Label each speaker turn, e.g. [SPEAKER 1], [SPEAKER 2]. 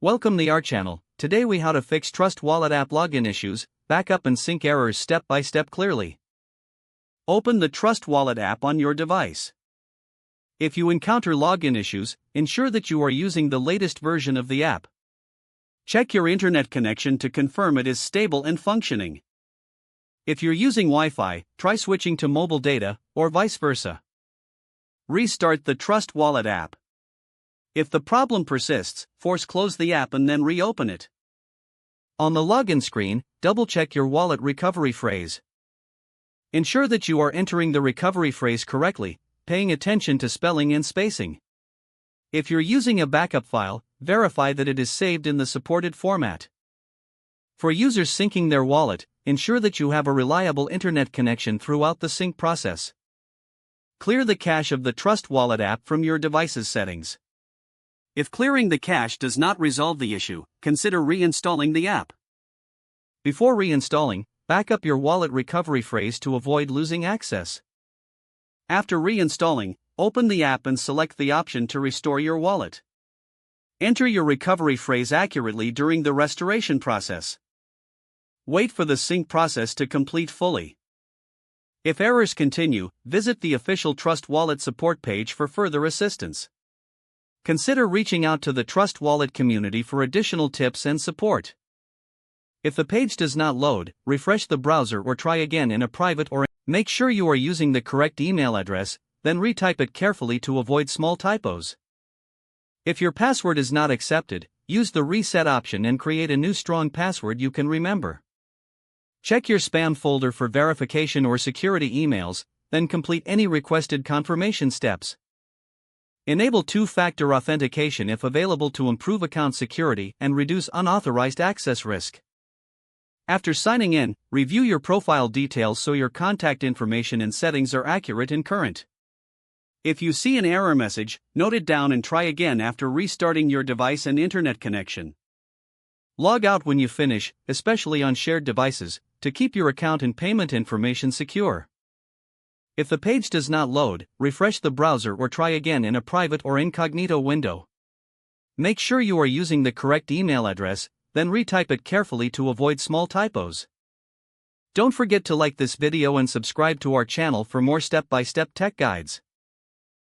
[SPEAKER 1] Welcome to our channel. Today we how to fix Trust Wallet app login issues, backup and sync errors step by step clearly. Open the Trust Wallet app on your device. If you encounter login issues, ensure that you are using the latest version of the app. Check your internet connection to confirm it is stable and functioning. If you're using Wi-Fi, try switching to mobile data, or vice versa. Restart the Trust Wallet app. If the problem persists, force close the app and then reopen it. On the login screen, double-check your wallet recovery phrase. Ensure that you are entering the recovery phrase correctly, paying attention to spelling and spacing. If you're using a backup file, verify that it is saved in the supported format. For users syncing their wallet, ensure that you have a reliable internet connection throughout the sync process. Clear the cache of the Trust Wallet app from your device's settings. If clearing the cache does not resolve the issue, consider reinstalling the app. Before reinstalling, back up your wallet recovery phrase to avoid losing access. After reinstalling, open the app and select the option to restore your wallet. Enter your recovery phrase accurately during the restoration process. Wait for the sync process to complete fully. If errors continue, visit the official Trust Wallet support page for further assistance. Consider reaching out to the Trust Wallet community for additional tips and support. If the page does not load, refresh the browser or try again in a private or make sure you are using the correct email address, then retype it carefully to avoid small typos. If your password is not accepted, use the reset option and create a new strong password you can remember. Check your spam folder for verification or security emails, then complete any requested confirmation steps. Enable two-factor authentication if available to improve account security and reduce unauthorized access risk. After signing in, review your profile details so your contact information and settings are accurate and current. If you see an error message, note it down and try again after restarting your device and internet connection. Log out when you finish, especially on shared devices, to keep your account and payment information secure. If the page does not load, refresh the browser or try again in a private or incognito window. Make sure you are using the correct email address, then retype it carefully to avoid small typos. Don't forget to like this video and subscribe to our channel for more step-by-step tech guides.